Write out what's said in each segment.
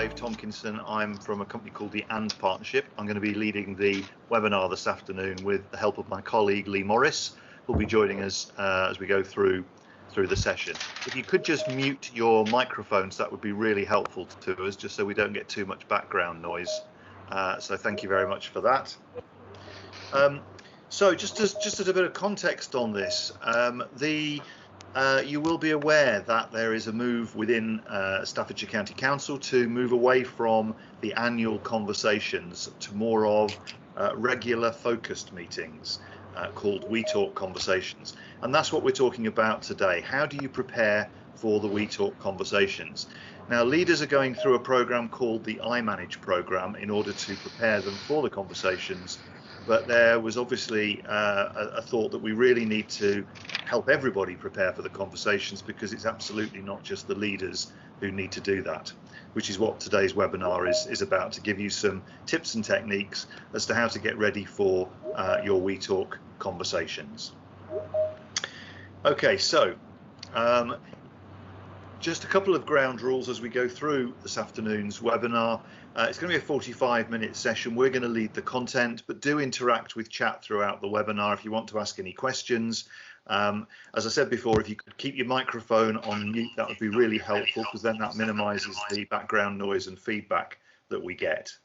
Dave Tomkinson. I'm from a company called the And Partnership. I'm going to be leading the webinar this afternoon with the help of my colleague Lee Morris, who'll be joining us as we go through the session. If you could just mute your microphones, that would be really helpful to us, just so we don't get too much background noise. So thank you very much for that. So just as a bit of context on this, you will be aware that there is a move within Staffordshire County Council to move away from the annual conversations to more of regular focused meetings called We Talk conversations. And that's what we're talking about today. How do you prepare for the We Talk conversations? Now, leaders are going through a program called the iManage program in order to prepare them for the conversations. But there was obviously a thought that we really need to help everybody prepare for the conversations, because it's absolutely not just the leaders who need to do that, which is what today's webinar is about, to give you some tips and techniques as to how to get ready for your We Talk conversations. Okay, so just a couple of ground rules as we go through this afternoon's webinar. It's going to be a 45-minute session. We're going to lead the content, but do interact with chat throughout the webinar if you want to ask any questions. As I said before, if you could keep your microphone on mute, that would be really helpful, because then that minimises the background noise and feedback that we get.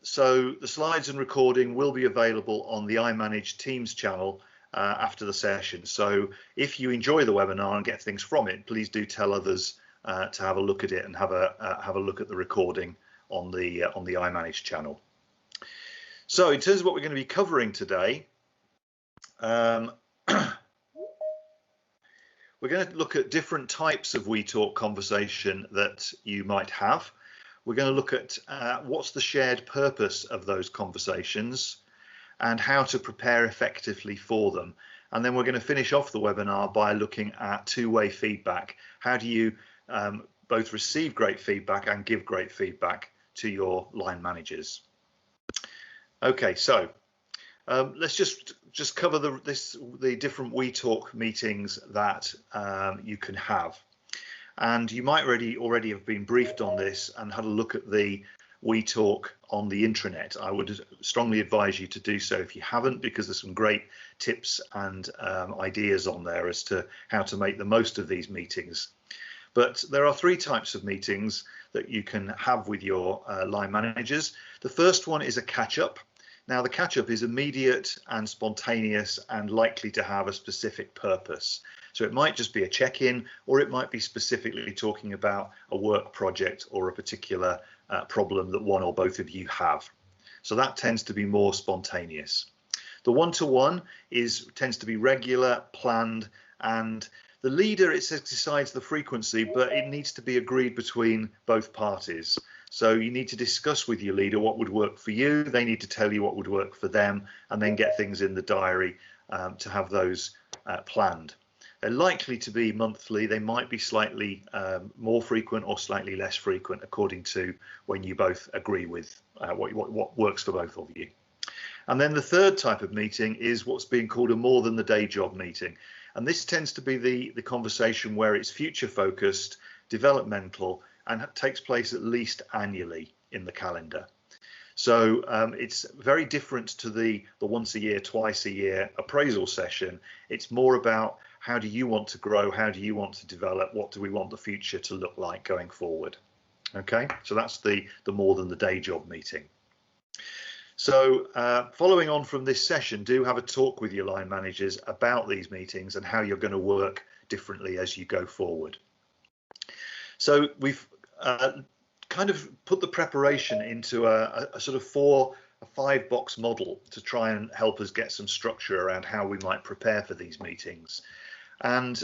So the slides and recording will be available on the iManage Teams channel after the session. So if you enjoy the webinar and get things from it, please do tell others to have a look at it and have a look at the recording on the iManage channel. So in terms of what we're going to be covering today, we're going to look at different types of We Talk conversation that you might have. We're going to look at what's the shared purpose of those conversations and how to prepare effectively for them. And then we're going to finish off the webinar by looking at two-way feedback. How do you both receive great feedback and give great feedback to your line managers? Okay, so let's just cover the different We Talk meetings that you can have. And you might already have been briefed on this and had a look at the We Talk on the intranet. I would strongly advise you to do so if you haven't, because there's some great tips and ideas on there as to how to make the most of these meetings. But there are three types of meetings that you can have with your line managers. The first one is a catch-up. Now, the catch-up is immediate and spontaneous and likely to have a specific purpose. So it might just be a check-in, or it might be specifically talking about a work project or a particular problem that one or both of you have. So that tends to be more spontaneous. The one-to-one tends to be regular, planned, and the leader, it says, decides the frequency, but it needs to be agreed between both parties. So you need to discuss with your leader what would work for you. They need to tell you what would work for them, and then get things in the diary to have those planned. They're likely to be monthly. They might be slightly more frequent or slightly less frequent, according to when you both agree with what works for both of you. And then the third type of meeting is what's being called a more than the day job meeting. And this tends to be the conversation where it's future focused, developmental, and takes place at least annually in the calendar. So it's very different to the once a year, twice a year appraisal session. It's more about how do you want to grow? How do you want to develop? What do we want the future to look like going forward? Okay, so that's the more than the day job meeting. So following on from this session, do have a talk with your line managers about these meetings and how you're going to work differently as you go forward. So we've kind of put the preparation into a sort of a 5-box model to try and help us get some structure around how we might prepare for these meetings. And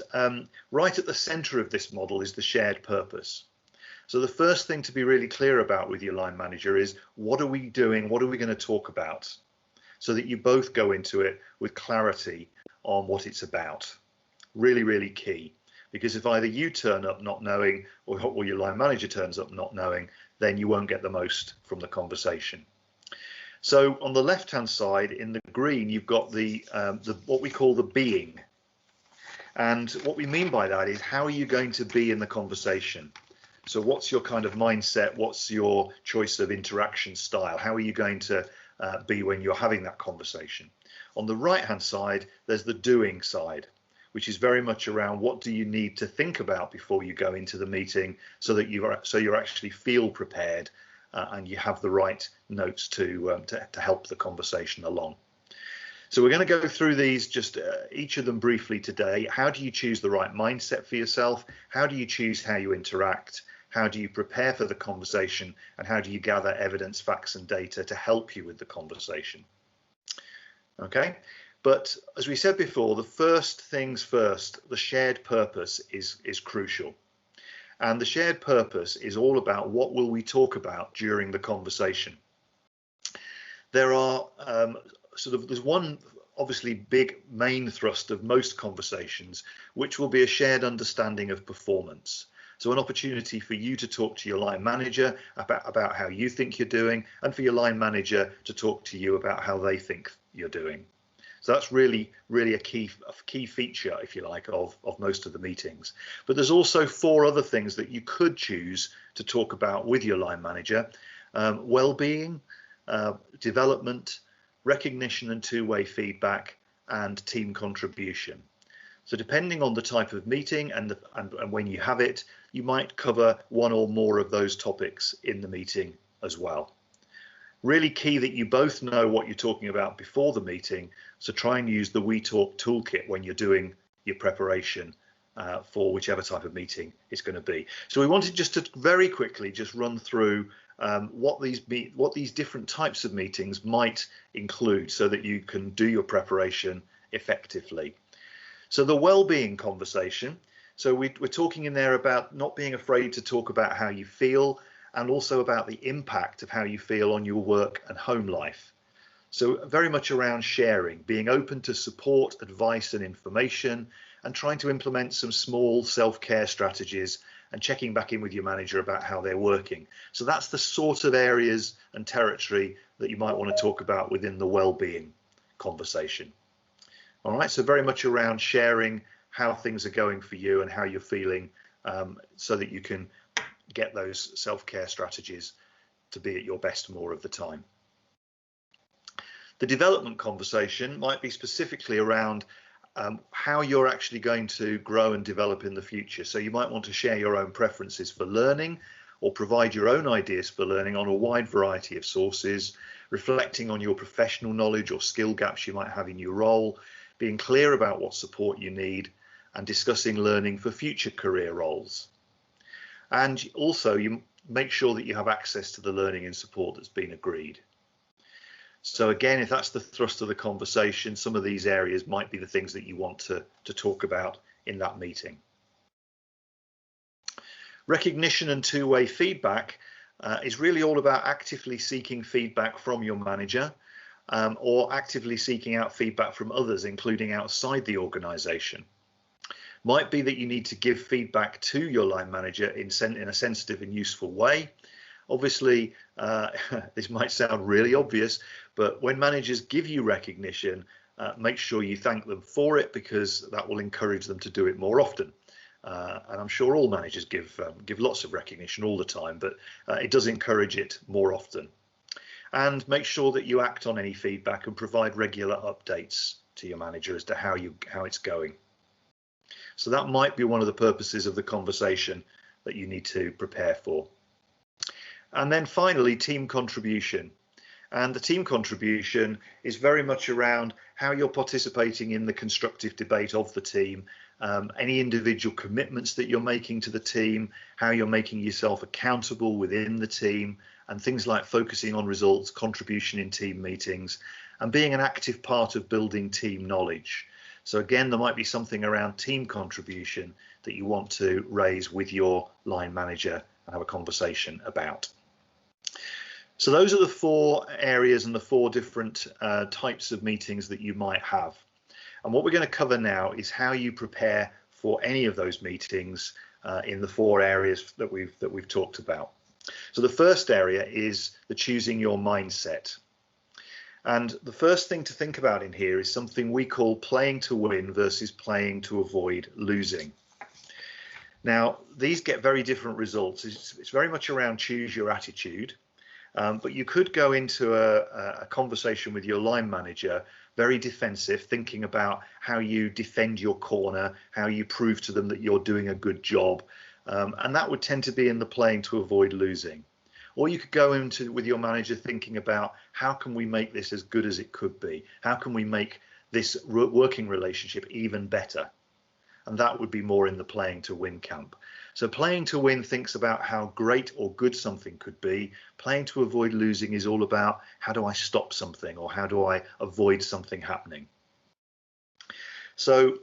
right at the center of this model is the shared purpose. So the first thing to be really clear about with your line manager is, what are we doing? What are we going to talk about? So that you both go into it with clarity on what it's about. Really, really key. Because if either you turn up not knowing, or your line manager turns up not knowing, then you won't get the most from the conversation. So on the left-hand side in the green, you've got the what we call the being. And what we mean by that is, how are you going to be in the conversation? So what's your kind of mindset? What's your choice of interaction style? How are you going to be when you're having that conversation? On the right hand side, there's the doing side, which is very much around what do you need to think about before you go into the meeting so that you actually feel prepared and you have the right notes to help the conversation along. So we're going to go through these, just each of them briefly today. How do you choose the right mindset for yourself? How do you choose how you interact? How do you prepare for the conversation? And how do you gather evidence, facts and data to help you with the conversation? Okay, but as we said before, the first things first, the shared purpose is crucial. And the shared purpose is all about what will we talk about during the conversation. There are there's one obviously big main thrust of most conversations, which will be a shared understanding of performance. So an opportunity for you to talk to your line manager about how you think you're doing, and for your line manager to talk to you about how they think you're doing. So that's really a key feature, if you like, of most of the meetings. But there's also 4 other things that you could choose to talk about with your line manager: well-being, development, recognition and two-way feedback, and team contribution. So depending on the type of meeting and when you have it, you might cover one or more of those topics in the meeting as well. Really key that you both know what you're talking about before the meeting, so try and use the WeTalk toolkit when you're doing your preparation for whichever type of meeting it's going to be. So we wanted just to very quickly just run through what these different types of meetings might include so that you can do your preparation effectively. So the well-being conversation. So we're talking in there about not being afraid to talk about how you feel, and also about the impact of how you feel on your work and home life. So very much around sharing, being open to support, advice and information, and trying to implement some small self-care strategies and checking back in with your manager about how they're working. So that's the sort of areas and territory that you might want to talk about within the well-being conversation. All right, so very much around sharing how things are going for you and how you're feeling, so that you can get those self-care strategies to be at your best more of the time. The development conversation might be specifically around how you're actually going to grow and develop in the future. So you might want to share your own preferences for learning, or provide your own ideas for learning on a wide variety of sources, reflecting on your professional knowledge or skill gaps you might have in your role, being clear about what support you need, and discussing learning for future career roles. And also you make sure that you have access to the learning and support that's been agreed. So again, if that's the thrust of the conversation, some of these areas might be the things that you want to talk about in that meeting. Recognition and two-way feedback is really all about actively seeking feedback from your manager, or actively seeking out feedback from others, including outside the organisation. Might be that you need to give feedback to your line manager in a sensitive and useful way. Obviously, this might sound really obvious, but when managers give you recognition, make sure you thank them for it, because that will encourage them to do it more often. And I'm sure all managers give lots of recognition all the time, but it does encourage it more often. And make sure that you act on any feedback and provide regular updates to your manager as to how it's going. So that might be one of the purposes of the conversation that you need to prepare for. And then finally, team contribution. And the team contribution is very much around how you're participating in the constructive debate of the team, any individual commitments that you're making to the team, how you're making yourself accountable within the team, and things like focusing on results, contribution in team meetings, and being an active part of building team knowledge. So again, there might be something around team contribution that you want to raise with your line manager and have a conversation about. So those are the 4 areas and the 4 different types of meetings that you might have. And what we're going to cover now is how you prepare for any of those meetings in the 4 areas that we've talked about. So the first area is the choosing your mindset. And the first thing to think about in here is something we call playing to win versus playing to avoid losing. Now, these get very different results. It's very much around choose your attitude, but you could go into a conversation with your line manager very defensive, thinking about how you defend your corner, how you prove to them that you're doing a good job, and that would tend to be in the playing to avoid losing. Or you could go into with your manager thinking about how can we make this as good as it could be? How can we make this working relationship even better? And that would be more in the playing to win camp. So playing to win thinks about how great or good something could be. Playing to avoid losing is all about how do I stop something, or how do I avoid something happening? So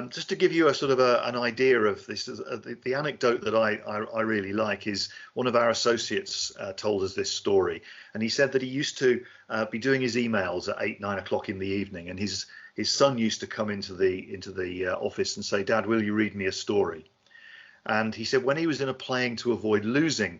just to give you a sort of an idea of this, the anecdote that I really like is one of our associates told us this story, and he said that he used to be doing his emails at 8, 9 o'clock in the evening, and his son used to come into the office and say, "Dad, will you read me a story?" And he said when he was in a playing to avoid losing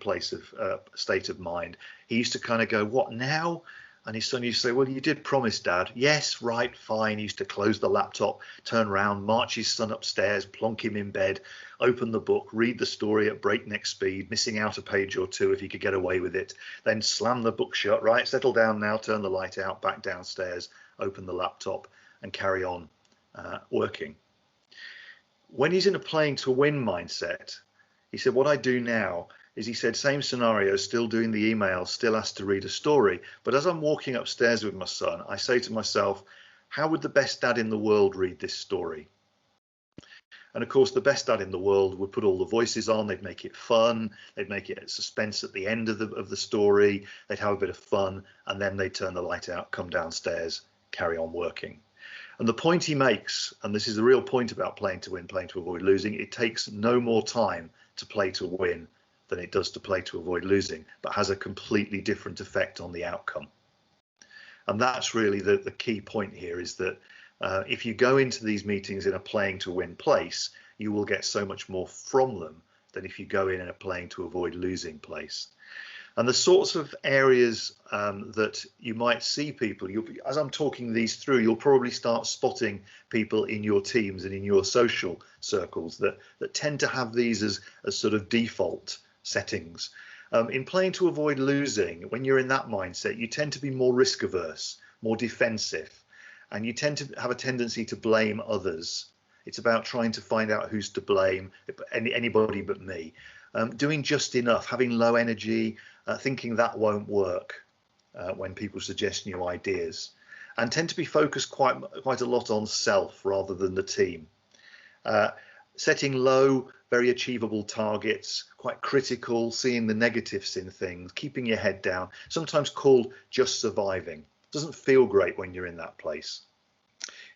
state of mind, he used to kind of go, "What now?" And his son used to say, "Well, you did promise, Dad." "Yes, right, fine." He used to close the laptop, turn around, march his son upstairs, plonk him in bed, open the book, read the story at breakneck speed, missing out a page or two if he could get away with it, then slam the book shut, right, settle down now, turn the light out, back downstairs, open the laptop and carry on working. When he's in a playing to win mindset, he said, what I do now is, he said, same scenario, still doing the email, still asked to read a story. But as I'm walking upstairs with my son, I say to myself, how would the best dad in the world read this story? And of course, the best dad in the world would put all the voices on. They'd make it fun. They'd make it suspense at the end of the story. They'd have a bit of fun, and then they'd turn the light out, come downstairs, carry on working. And the point he makes, and this is the real point about playing to win, playing to avoid losing, it takes no more time to play to win than it does to play to avoid losing, but has a completely different effect on the outcome. And that's really the key point here, is that if you go into these meetings in a playing to win place, you will get so much more from them than if you go in a playing to avoid losing place. And the sorts of areas that you might see people, as I'm talking these through, you'll probably start spotting people in your teams and in your social circles that tend to have these as sort of default settings. In playing to avoid losing, when you're in that mindset, you tend to be more risk averse, more defensive, and you tend to have a tendency to blame others. It's about trying to find out who's to blame, anybody but me. Doing just enough, having low energy, thinking that won't work when people suggest new ideas, and tend to be focused quite a lot on self rather than the team. Setting low, very achievable targets, quite critical, seeing the negatives in things, keeping your head down, sometimes called just surviving. Doesn't feel great when you're in that place.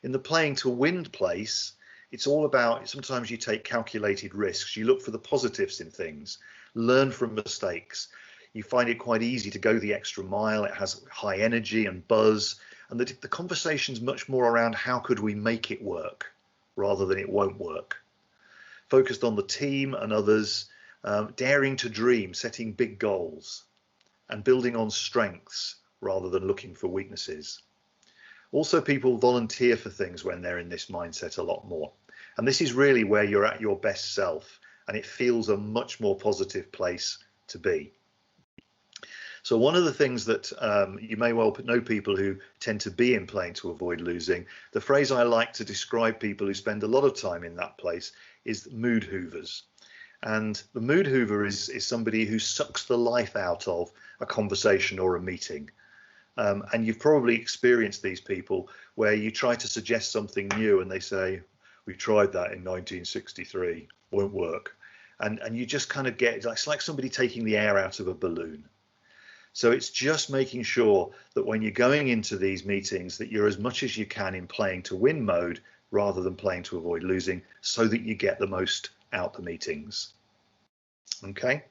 In the playing to win place, it's all about, sometimes you take calculated risks, you look for the positives in things, learn from mistakes. You find it quite easy to go the extra mile. It has high energy and buzz, and the conversation's much more around how could we make it work rather than it won't work. Focused on the team and others, daring to dream, setting big goals, and building on strengths rather than looking for weaknesses. Also, people volunteer for things when they're in this mindset a lot more. And this is really where you're at your best self, and it feels a much more positive place to be. So one of the things that you may well know people who tend to be in playing to avoid losing, the phrase I like to describe people who spend a lot of time in that place is mood hoovers. And the mood hoover is somebody who sucks the life out of a conversation or a meeting. And you've probably experienced these people where you try to suggest something new and they say, we tried that in 1963, won't work. And you just kind of get, it's like somebody taking the air out of a balloon. So it's just making sure that when you're going into these meetings that you're as much as you can in playing to win mode rather than playing to avoid losing, so that you get the most out the meetings. Okay.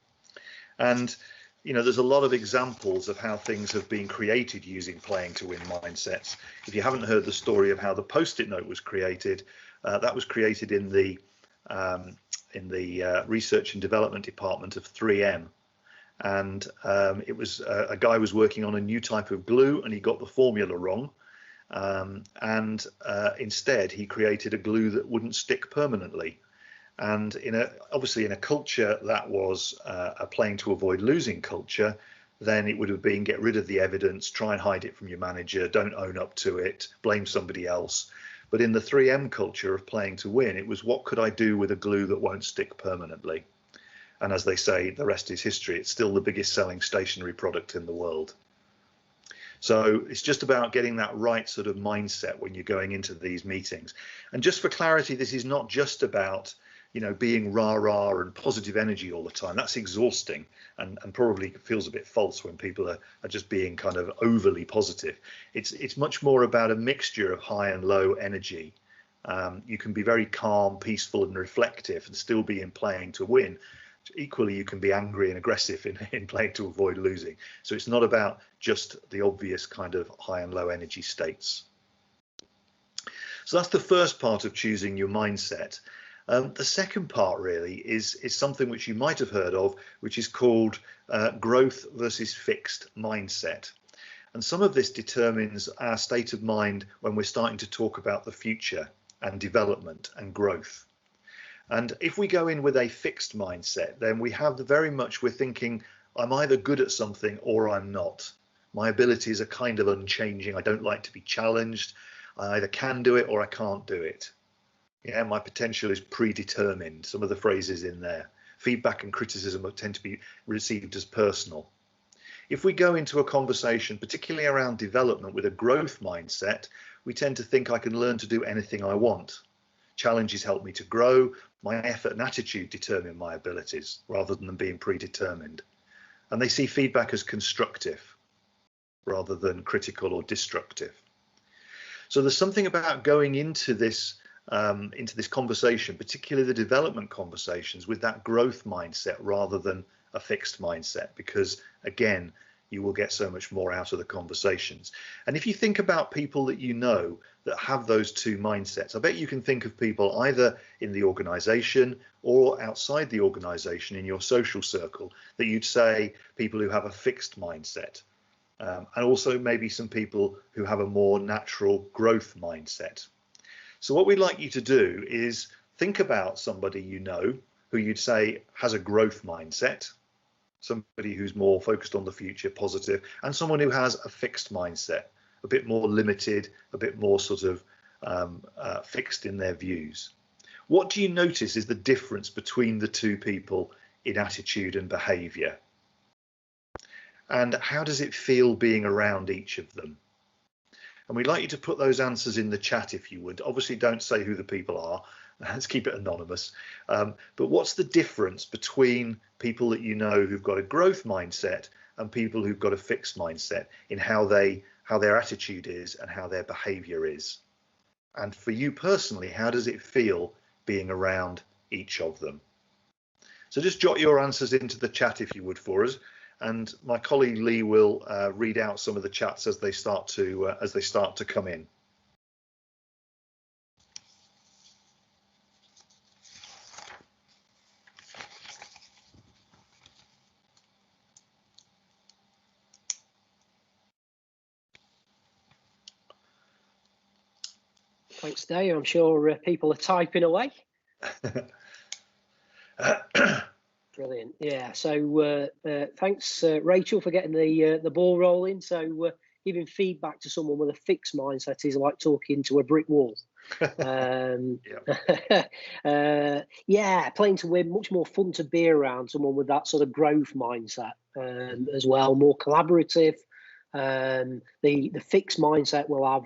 And you know, there's a lot of examples of how things have been created using playing to win mindsets. If you haven't heard the story of how the Post-it note was created, that was created in the research and development department of 3M. And it was a guy was working on a new type of glue, and he got the formula wrong. Instead, he created a glue that wouldn't stick permanently. And obviously in a culture that was a playing to avoid losing culture, then it would have been get rid of the evidence, try and hide it from your manager, don't own up to it, blame somebody else. But in the 3M culture of playing to win, it was what could I do with a glue that won't stick permanently? And as they say, the rest is history. It's still the biggest selling stationery product in the world. So it's just about getting that right sort of mindset when you're going into these meetings. And just for clarity, this is not just about, you know, being rah-rah and positive energy all the time. That's exhausting and probably feels a bit false when people are just being kind of overly positive. It's much more about a mixture of high and low energy. You can be very calm, peaceful and reflective and still be in playing to win. Equally, you can be angry and aggressive in playing to avoid losing. So it's not about just the obvious kind of high and low energy states. So that's the first part of choosing your mindset. The second part really is something which you might have heard of, which is called growth versus fixed mindset. And some of this determines our state of mind when we're starting to talk about the future and development and growth. And if we go in with a fixed mindset, then we have very much we're thinking, I'm either good at something or I'm not. My abilities are kind of unchanging. I don't like to be challenged. I either can do it or I can't do it. Yeah, my potential is predetermined. Some of the phrases in there. Feedback and criticism tend to be received as personal. If we go into a conversation, particularly around development with a growth mindset, we tend to think I can learn to do anything I want. Challenges help me to grow. My effort and attitude determine my abilities rather than them being predetermined. And they see feedback as constructive rather than critical or destructive. So there's something about going into this conversation, particularly the development conversations, with that growth mindset rather than a fixed mindset, because again, you will get so much more out of the conversations. And if you think about people that you know that have those two mindsets, I bet you can think of people either in the organization or outside the organization in your social circle that you'd say people who have a fixed mindset. And also maybe some people who have a more natural growth mindset. So what we'd like you to do is think about somebody you know who you'd say has a growth mindset, somebody who's more focused on the future, positive, and someone who has a fixed mindset, a bit more limited, a bit more sort of fixed in their views. What do you notice is the difference between the two people in attitude and behaviour? And how does it feel being around each of them? And we'd like you to put those answers in the chat if you would. Obviously, don't say who the people are. Let's keep it anonymous. But what's the difference between people that you know who've got a growth mindset and people who've got a fixed mindset in how their attitude is and how their behaviour is? And for you personally, how does it feel being around each of them? So just jot your answers into the chat if you would for us. And my colleague Lee will read out some of the chats as they start to come in. Thanks, Dave. I'm sure people are typing away. Brilliant. Yeah. So thanks, Rachel, for getting the ball rolling. So giving feedback to someone with a fixed mindset is like talking to a brick wall. Yeah, playing to win, much more fun to be around someone with that sort of growth mindset as well, more collaborative. The fixed mindset will have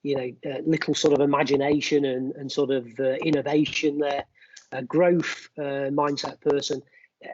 little sort of imagination and sort of innovation there. A growth mindset person,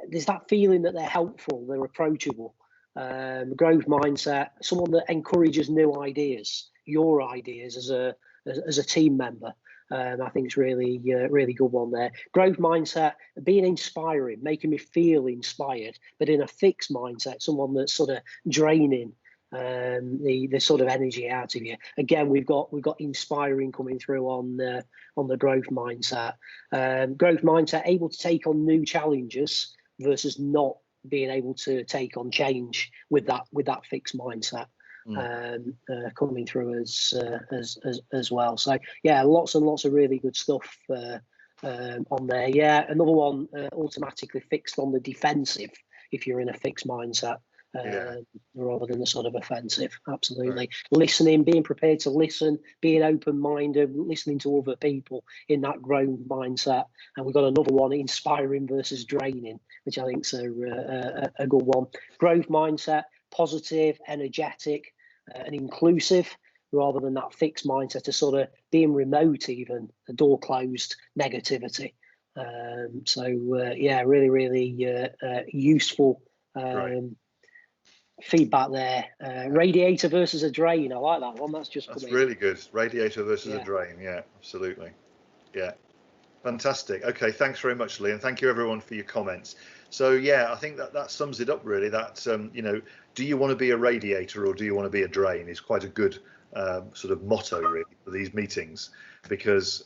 there's that feeling that they're helpful, they're approachable. Growth mindset, someone that encourages new ideas, your ideas as a team member. I think it's really good one there. Growth mindset, being inspiring, making me feel inspired, but in a fixed mindset, someone that's sort of draining the sort of energy out of you. Again, we've got inspiring coming through on the growth mindset. Growth mindset, able to take on new challenges versus not being able to take on change with that fixed mindset. Coming through as well. So yeah, lots and lots of really good stuff on there. Yeah, another one automatically fixed on the defensive if you're in a fixed mindset. Rather than the sort of offensive. Absolutely. Right. Listening, being prepared to listen, being open-minded, listening to other people in that growth mindset. And we've got another one, inspiring versus draining, which I think is a good one. Growth mindset, positive, energetic, and inclusive, rather than that fixed mindset of sort of being remote, even the door closed negativity. Yeah, really, really useful. Right. Feedback there. Radiator versus a drain. I like that one. That's really good. Radiator versus a drain. Yeah, absolutely. Yeah, fantastic. Okay, thanks very much, Lee, and thank you everyone for your comments. So yeah, I think that sums it up really. That you know, do you want to be a radiator or do you want to be a drain? Is quite a good sort of motto really for these meetings, because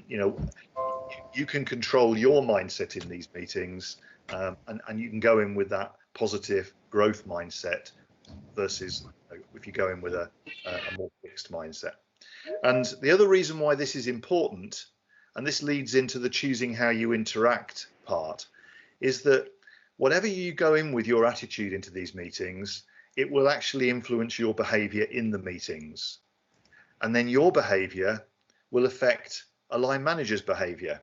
you know, you can control your mindset in these meetings, and you can go in with that positive growth mindset versus if you go in with a more fixed mindset. And the other reason why this is important, and this leads into the choosing how you interact part, is that whatever you go in with your attitude into these meetings, it will actually influence your behavior in the meetings. And then your behavior will affect a line manager's behavior.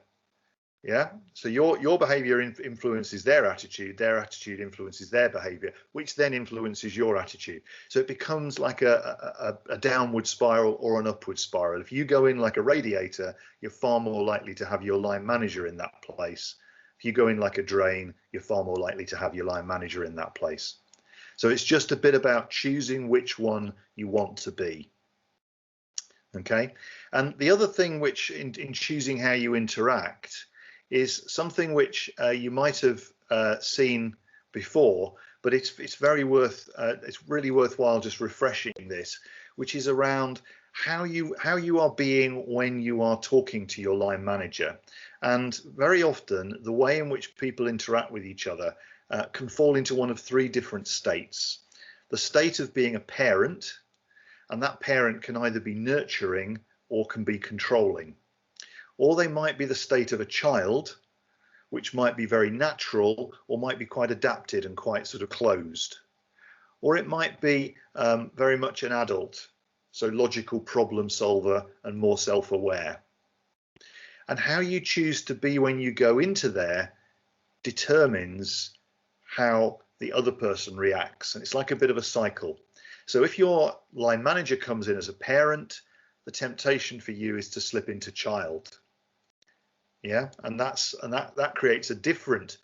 Yeah, so your behavior influences their attitude influences their behavior, which then influences your attitude. So it becomes like a downward spiral or an upward spiral. If you go in like a radiator, you're far more likely to have your line manager in that place. If you go in like a drain, you're far more likely to have your line manager in that place. So it's just a bit about choosing which one you want to be. Okay, and the other thing which in choosing how you interact is something which you might have seen before, but it's very it's really worthwhile just refreshing this, which is around how you are being when you are talking to your line manager. And very often the way in which people interact with each other can fall into one of three different states. The state of being a parent, and that parent can either be nurturing or can be controlling. Or they might be the state of a child, which might be very natural or might be quite adapted and quite sort of closed. Or it might be very much an adult, so logical problem solver and more self-aware. And how you choose to be when you go into there determines how the other person reacts. And it's like a bit of a cycle. So if your line manager comes in as a parent, the temptation for you is to slip into child. Yeah, and that creates a different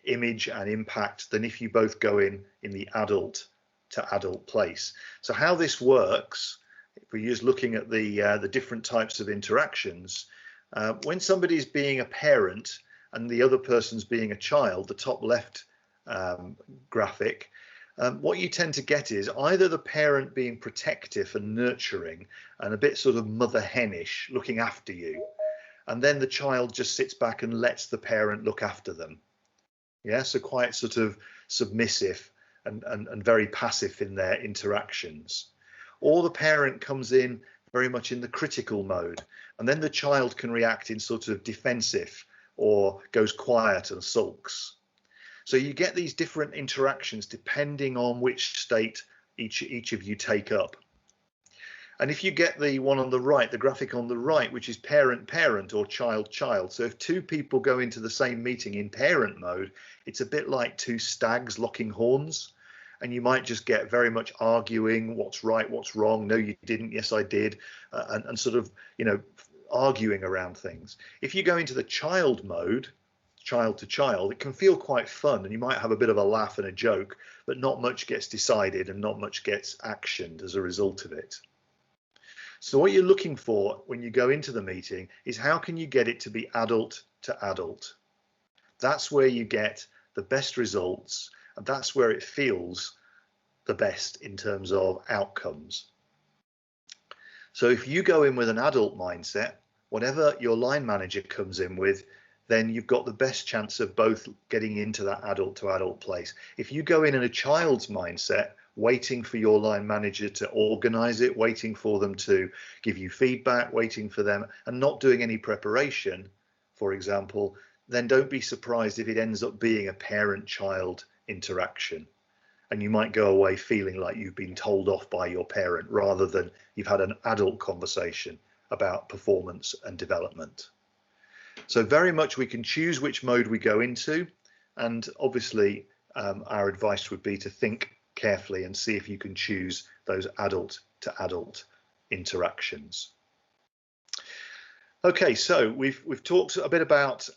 image and impact than if you both go in the adult to adult place. So how this works, if we're just looking at the different types of interactions, when somebody's being a parent and the other person's being a child, the top left graphic, what you tend to get is either the parent being protective and nurturing and a bit sort of mother henish, looking after you, and then the child just sits back and lets the parent look after them. Yeah, so quite sort of submissive and very passive in their interactions. Or the parent comes in very much in the critical mode, and then the child can react in sort of defensive or goes quiet and sulks. So you get these different interactions depending on which state each of you take up. And if you get the one on the right, the graphic on the right, which is parent-parent or child-child. So if two people go into the same meeting in parent mode, it's a bit like two stags locking horns. And you might just get very much arguing, what's right, what's wrong, no, you didn't, yes, I did, and sort of, you know, arguing around things. If you go into the child mode, child to child, it can feel quite fun and you might have a bit of a laugh and a joke, but not much gets decided and not much gets actioned as a result of it. So what you're looking for when you go into the meeting is how can you get it to be adult to adult? That's where you get the best results, and that's where it feels the best in terms of outcomes. So if you go in with an adult mindset, whatever your line manager comes in with, then you've got the best chance of both getting into that adult to adult place. If you go in a child's mindset, waiting for your line manager to organize it, waiting for them to give you feedback, waiting for them and not doing any preparation, for example, then don't be surprised if it ends up being a parent-child interaction. And you might go away feeling like you've been told off by your parent rather than you've had an adult conversation about performance and development. So very much we can choose which mode we go into, and obviously our advice would be to think carefully and see if you can choose those adult to adult interactions. Okay, so we've talked a bit about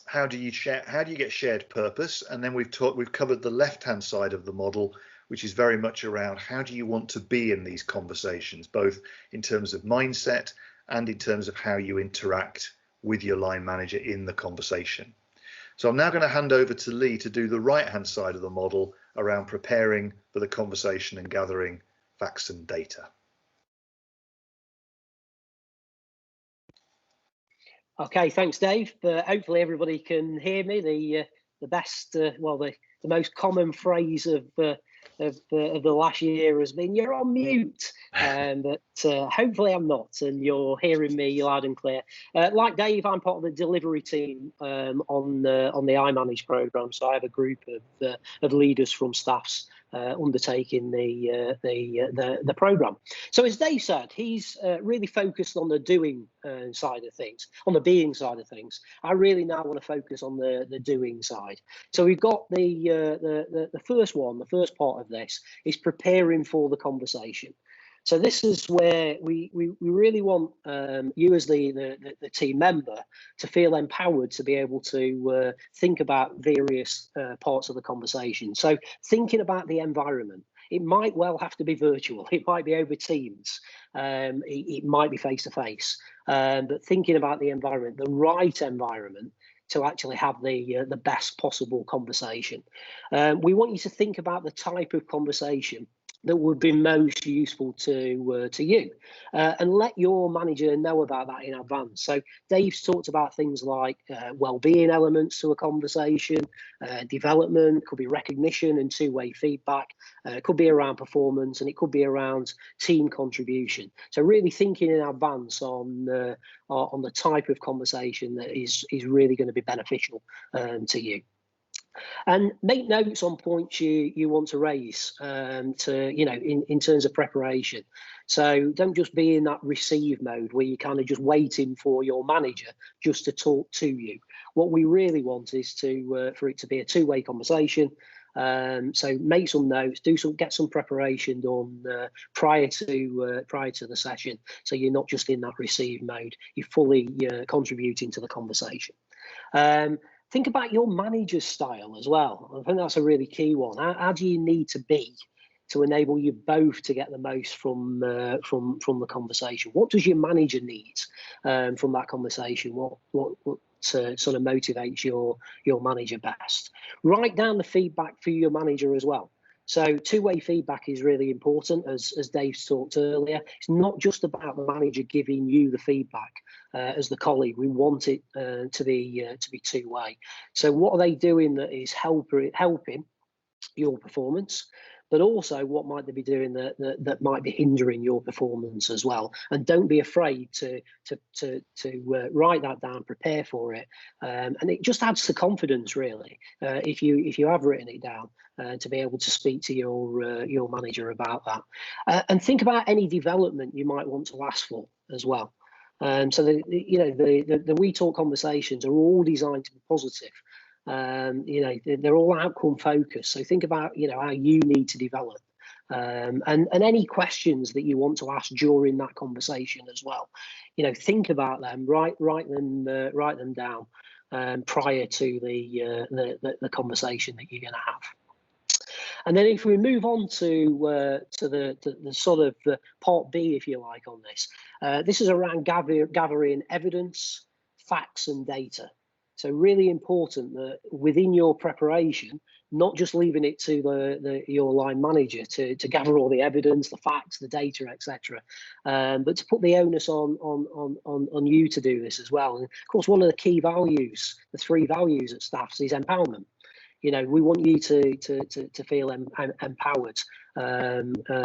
how do you get shared purpose, and then we've covered the left-hand side of the model, which is very much around how do you want to be in these conversations, both in terms of mindset and in terms of how you interact with your line manager in the conversation. So I'm now going to hand over to Lee to do the right-hand side of the model around preparing for the conversation and gathering facts and data. Okay, thanks, Dave. Hopefully everybody can hear me. The best, well, the most common phrase of the last year has been "you're on mute," but hopefully I'm not, and you're hearing me loud and clear. Like Dave, I'm part of the delivery team on the iManage program, so I have a group of leaders from staffs undertaking the program. So as Dave said, he's really focused on the doing side of things, on the being side of things. I really now want to focus on the doing side. So we've got the first one, the first part of this is preparing for the conversation. So this is where we really want you as the team member to feel empowered to be able to think about various parts of the conversation. So thinking about the environment. It might well have to be virtual. It might be over Teams. It might be face to face. But thinking about the environment, the right environment to actually have the best possible conversation. We want you to think about the type of conversation that would be most useful to you, and let your manager know about that in advance. So Dave's talked about things like well-being elements to a conversation, development, could be recognition and two-way feedback, it could be around performance, and it could be around team contribution. So really thinking in advance on the type of conversation that is really going to be beneficial to you. And make notes on points you want to raise in terms of preparation. So don't just be in that receive mode where you're kind of just waiting for your manager just to talk to you. What we really want is for it to be a two-way conversation. So make some notes, get some preparation done prior to the session, so you're not just in that receive mode. You're fully contributing to the conversation. Think about your manager's style as well. I think that's a really key one. How do you need to be to enable you both to get the most from the conversation? What does your manager need from that conversation? What sort of motivates your manager best? Write down the feedback for your manager as well. So two-way feedback is really important, as Dave talked earlier. It's not just about the manager giving you the feedback as the colleague. We want it to be two-way. So what are they doing that is helping your performance, but also what might they be doing that might be hindering your performance as well? And don't be afraid to write that down, prepare for it, and it just adds to confidence, really, if you have written it down, to be able to speak to your manager about that, and think about any development you might want to ask for as well. So the We Talk conversations are all designed to be positive. They're all outcome focused. So think about how you need to develop, and any questions that you want to ask during that conversation as well. Think about them, write them down prior to the conversation that you're going to have. And then if we move on to the sort of part B, if you like, on this, this is around gathering evidence, facts, and data. So really important that within your preparation, not just leaving it to your line manager to gather all the evidence, the facts, the data, etc., but to put the onus on you to do this as well. And of course, one of the key values, the 3 values at Staffs, is empowerment. We want you to feel empowered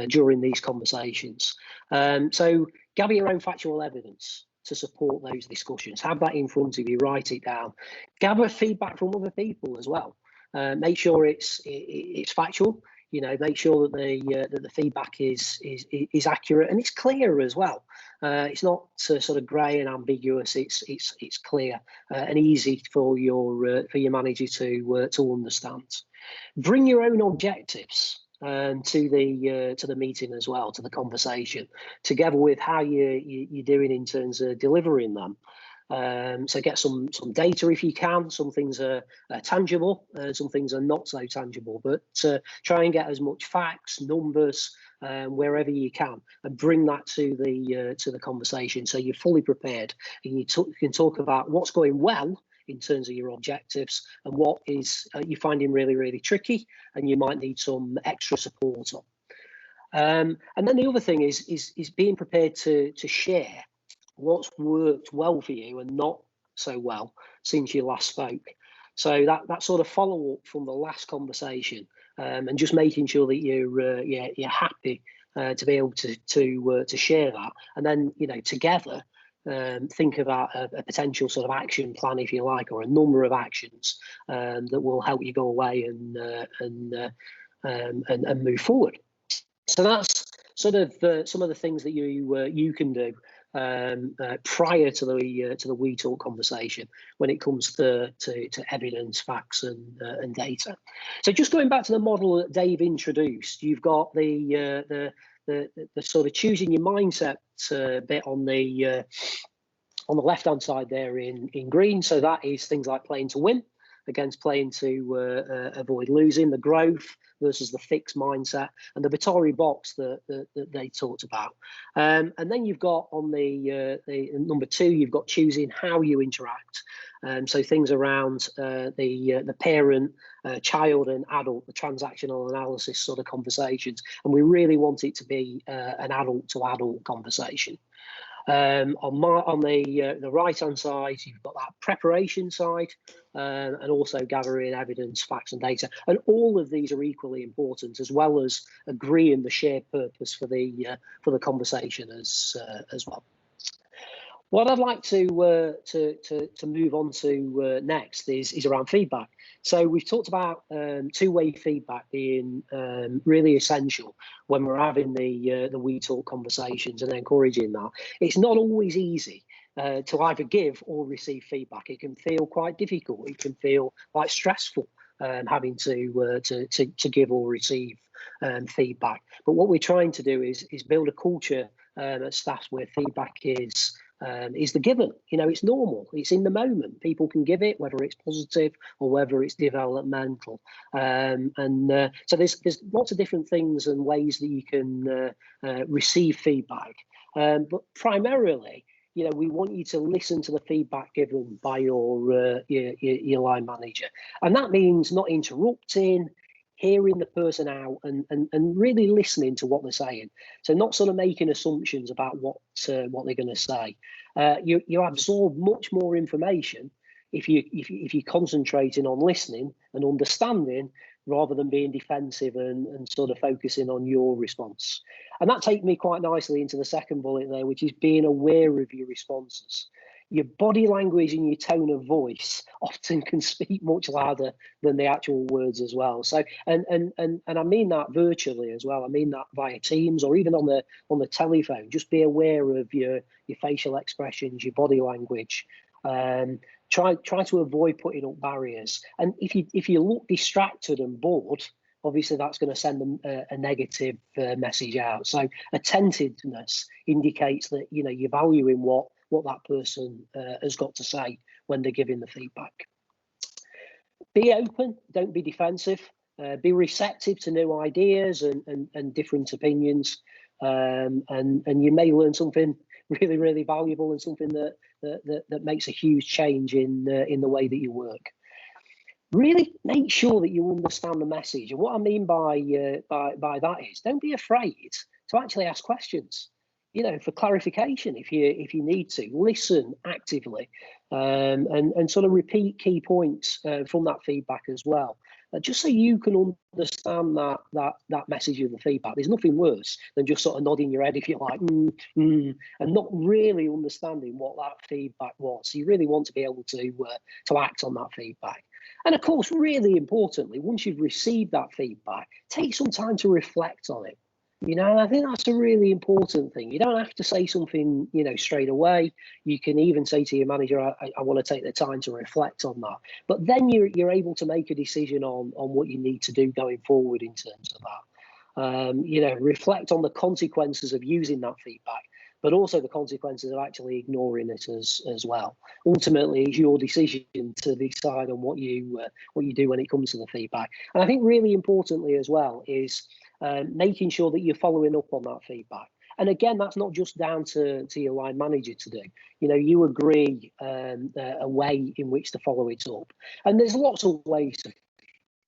during these conversations. So gather your own factual evidence. to support those discussions. Have that in front of you, write it down. Gather feedback from other people as well. Make sure it's factual. You know, make sure that the feedback is accurate and it's clear as well. It's not sort of grey and ambiguous. It's clear and easy for your manager to understand. Bring your own objectives to the meeting as well, to the conversation, together with how you're doing in terms of delivering them. So get some data if you can. Some things are tangible, some things are not so tangible, but try and get as much facts, numbers, wherever you can, and bring that to the conversation, so you're fully prepared and you can talk about what's going well in terms of your objectives and what is you're finding really, really tricky and you might need some extra support on. And then the other thing is being prepared to share what's worked well for you and not so well since you last spoke. So that sort of follow up from the last conversation, and just making sure that you're happy to be able to share that, and then together think about a potential sort of action plan, if you like, or a number of actions that will help you go away and move forward. So that's sort of some of the things that you can do prior to the We Talk conversation when it comes to evidence, facts, and data. So just going back to the model that Dave introduced, you've got the sort of choosing your mindset bit on the left-hand side there in green. So that is things like playing to win against playing to avoid losing, the growth versus the fixed mindset, and the Vittori box that they talked about. And then you've got on the number 2, you've got choosing how you interact. So things around the parent, child and adult, the transactional analysis sort of conversations. And we really want it to be an adult to adult conversation. On the right hand side, you've got that preparation side, and also gathering evidence, facts and data, and all of these are equally important, as well as agreeing the shared purpose for the conversation as well. What I'd like to move on to next is around feedback. So we've talked about two-way feedback being really essential when we're having the We Talk conversations and encouraging that. It's not always easy to either give or receive feedback. It can feel quite difficult. It can feel quite stressful having to give or receive feedback. But what we're trying to do is build a culture at staff where feedback is the given. It's normal, it's in the moment. People can give it, whether it's positive or whether it's developmental. So there's lots of different things and ways that you can receive feedback. But primarily, we want you to listen to the feedback given by your line manager. And that means not interrupting, hearing the person out and really listening to what they're saying. So not sort of making assumptions about what they're going to say. You absorb much more information if you're concentrating on listening and understanding rather than being defensive and sort of focusing on your response. And that takes me quite nicely into the second bullet there, which is being aware of your responses. Your body language and your tone of voice often can speak much louder than the actual words as well. So, and I mean that virtually as well. I mean that via Teams or even on the telephone. Just be aware of your facial expressions, your body language. Try to avoid putting up barriers. And if you look distracted and bored, obviously that's going to send them a negative message out. So attentiveness indicates that you're valuing what that person has got to say when they're giving the feedback. Be open, don't be defensive. Be receptive to new ideas and different opinions, and you may learn something really, really valuable and something that makes a huge change in the way that you work. Really make sure that you understand the message. And what I mean by that is, don't be afraid to actually ask questions. For clarification, if you need to, listen actively. and sort of repeat key points from that feedback as well. Just so you can understand that message of the feedback. There's nothing worse than just sort of nodding your head if you're like, and not really understanding what that feedback was. So you really want to be able to act on that feedback. And of course, really importantly, once you've received that feedback, take some time to reflect on it. And I think that's a really important thing. You don't have to say something, straight away. You can even say to your manager, I want to take the time to reflect on that. But then you're able to make a decision on what you need to do going forward in terms of that. Reflect on the consequences of using that feedback, but also the consequences of actually ignoring it as well. Ultimately, it's your decision to decide on what you do when it comes to the feedback. And I think really importantly as well is making sure that you're following up on that feedback. And again, that's not just down to your line manager to do. You agree a way in which to follow it up. And there's lots of ways to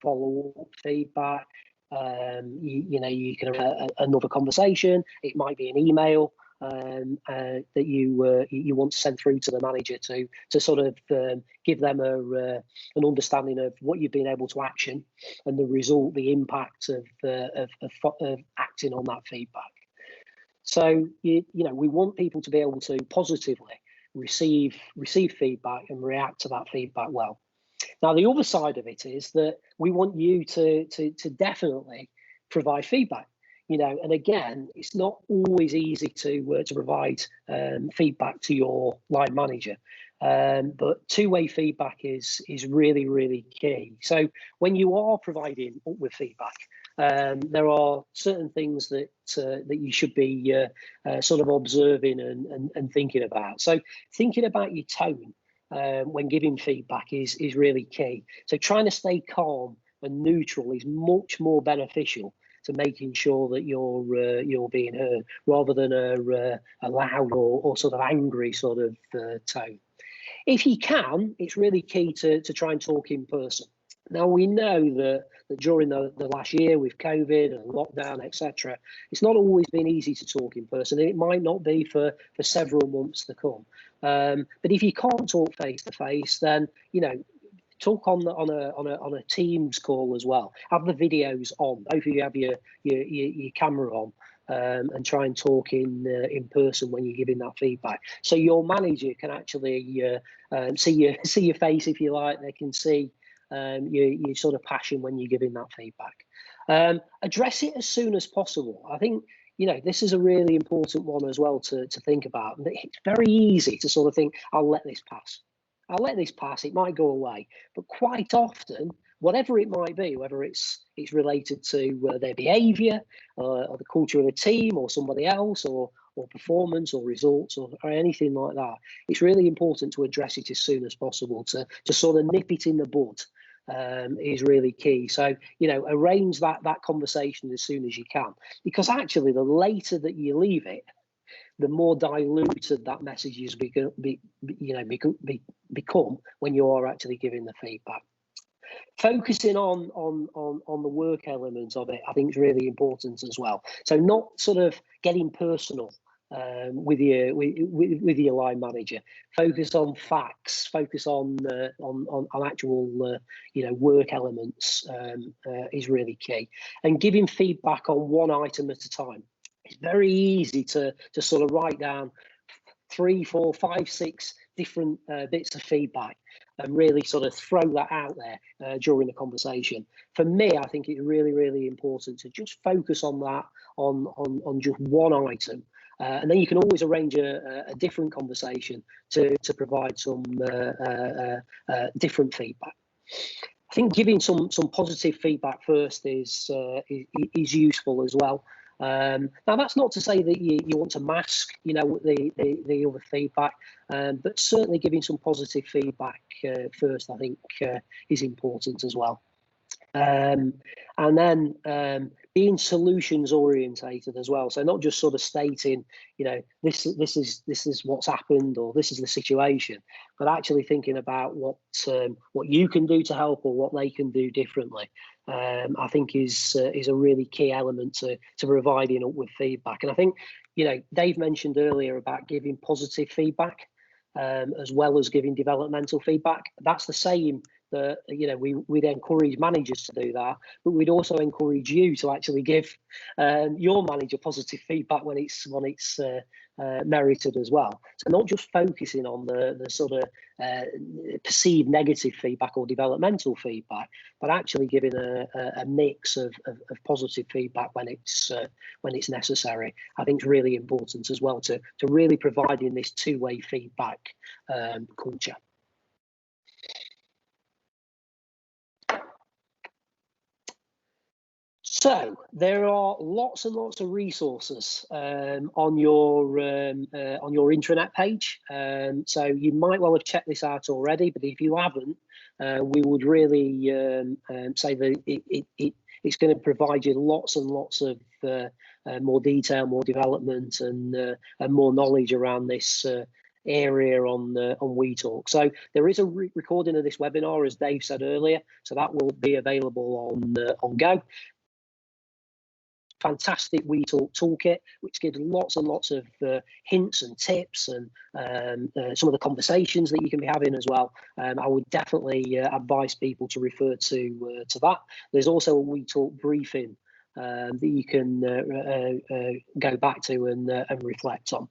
follow up feedback. You can have another conversation. It might be an email that you want to send through to the manager to sort of give them an understanding of what you've been able to action and the result, the impact of acting on that feedback. So we want people to be able to positively receive feedback and react to that feedback well. Now, the other side of it is that we want you to definitely provide feedback. And again, it's not always easy to provide feedback to your line manager, but two-way feedback is really, really key. So when you are providing upward feedback, there are certain things that you should be sort of observing and thinking about. So thinking about your tone when giving feedback is really key. So trying to stay calm and neutral is much more beneficial to making sure that you're being heard, rather than a loud or sort of angry sort of tone. If you can, it's really key to try and talk in person. Now, we know that during the last year with COVID and lockdown, etc., it's not always been easy to talk in person, and it might not be for several months to come. But if you can't talk face to face, then talk on a Teams call as well. Have the videos on. Both of you have your camera on, and try and talk in person when you're giving that feedback. So your manager can actually see your face, if you like. They can see your sort of passion when you're giving that feedback. Address it as soon as possible. I think this is a really important one as well to think about. It's very easy to sort of think, I'll let this pass. I'll let this pass, it might go away. But quite often, whatever it might be, whether it's related to their behaviour or the culture of a team or somebody else or performance or results or anything like that, it's really important to address it as soon as possible to sort of nip it in the bud. Is really key. So, arrange that conversation as soon as you can, because actually the later that you leave it, the more diluted that message is become when you are actually giving the feedback. Focusing on the work element of it, I think, is really important as well. So not sort of getting personal with your line manager. Focus on facts. Focus on actual work elements is really key. And giving feedback on one item at a time. It's very easy to sort of write down 3, 4, 5, 6 different bits of feedback and really sort of throw that out there during the conversation. For me, I think it's really, really important to just focus on that, on just one item. And then you can always arrange a different conversation to provide some different feedback. I think giving some positive feedback first is useful as well. Now, that's not to say that you want to mask, the other feedback, but certainly giving some positive feedback first, I think, is important as well. And then being solutions orientated as well. So not just sort of stating, this is what's happened or this is the situation, but actually thinking about what you can do to help or what they can do differently. I think is a really key element to providing up with feedback. And I think, Dave mentioned earlier about giving positive feedback. as well as giving developmental feedback. That's the same that, you know, we'd encourage managers to do that, but we'd also encourage you to actually give your manager positive feedback when it's merited as well. So not just focusing on the sort of perceived negative feedback or developmental feedback, but actually giving a mix of positive feedback when it's necessary. I think it's really important as well to really providing this two-way feedback culture. So there are lots and lots of resources on your intranet page. So you might well have checked this out already, but if you haven't, we would really say that it's going to provide you lots and lots of more detail, more development, and more knowledge around this area on WeTalk. So there is a recording of this webinar, as Dave said earlier, so that will be available on Go. Fantastic WeTalk toolkit, which gives lots and lots of hints and tips and some of the conversations that you can be having as well. I would definitely advise people to refer to that. There's also a WeTalk briefing that you can go back to and reflect on.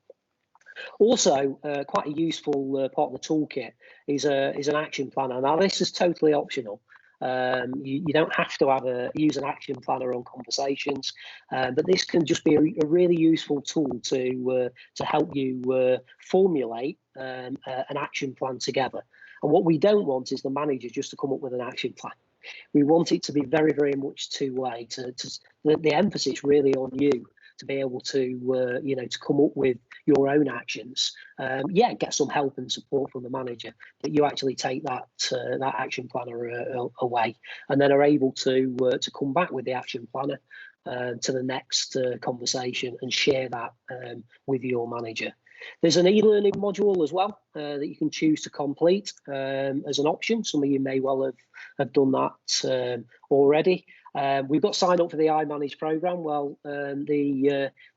Also, quite a useful part of the toolkit is an action planner. Now, this is totally optional. You don't have to use an action planner on conversations, but this can just be a really useful tool to help you formulate an action plan together. And what we don't want is the manager just to come up with an action plan. We want it to be very, very much two-way. The emphasis really on you to be able to to come up with your own actions. Get some help and support from the manager, but you actually take that action planner away, and then are able to come back with the action planner to the next conversation and share that with your manager. There's an e-learning module as well that you can choose to complete as an option. Some of you may well have done that already. We've got signed up for the iManage program. Well,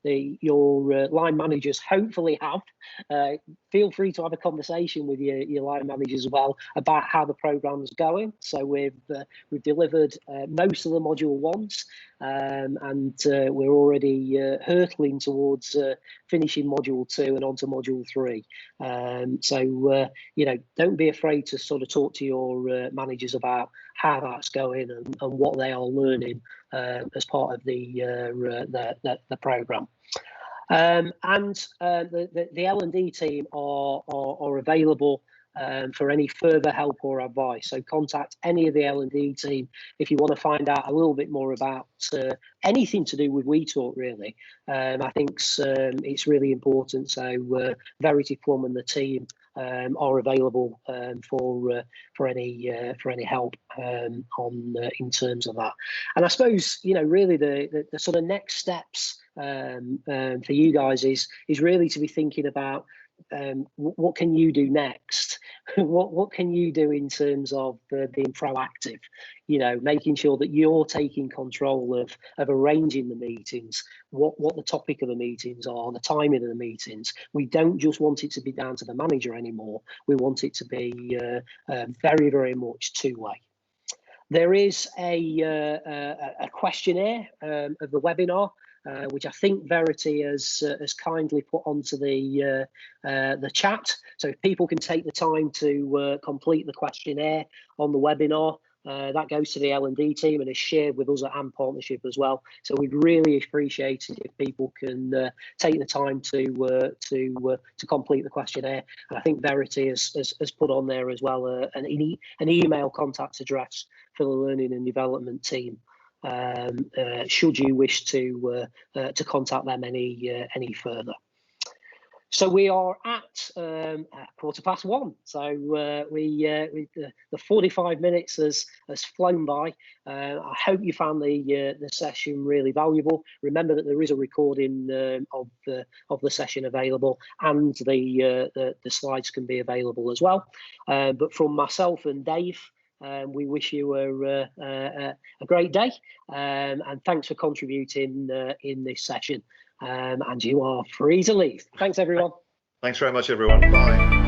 your line managers hopefully have. Feel free to have a conversation with your line managers as well about how the program's going. So we've delivered most of the module ones, and we're already hurtling towards finishing module 2 and onto module 3. Don't be afraid to sort of talk to your managers about how that's going and what they are learning as part of the program. The L&D team are available for any further help or advice. So contact any of the L&D team if you want to find out a little bit more about anything to do with WeTalk, really. I think it's really important. So Verity Plum and the team are available for any help in terms of that. And I suppose really the sort of next steps for you guys is really to be thinking about what can you do next? what can you do in terms of being proactive? Making sure that you're taking control of arranging the meetings, what the topic of the meetings are, the timing of the meetings. We don't just want it to be down to the manager anymore. We want it to be very, very much two-way. There is a questionnaire of the webinar, which I think Verity has kindly put onto the chat. So if people can take the time to complete the questionnaire on the webinar, that goes to the L&D team and is shared with us at AM Partnership as well. So we'd really appreciate it if people can take the time to complete the questionnaire. And I think Verity has put on there as well an email contact address for the Learning and Development team. Should you wish to contact them any further. So we are at 1:15. So the 45 minutes has flown by. I hope you found the session really valuable. Remember that there is a recording of the session available, and the slides can be available as well. But from myself and Dave, we wish you a great day, and thanks for contributing in this session. And you are free to leave. Thanks, everyone. Thanks very much, everyone. Bye.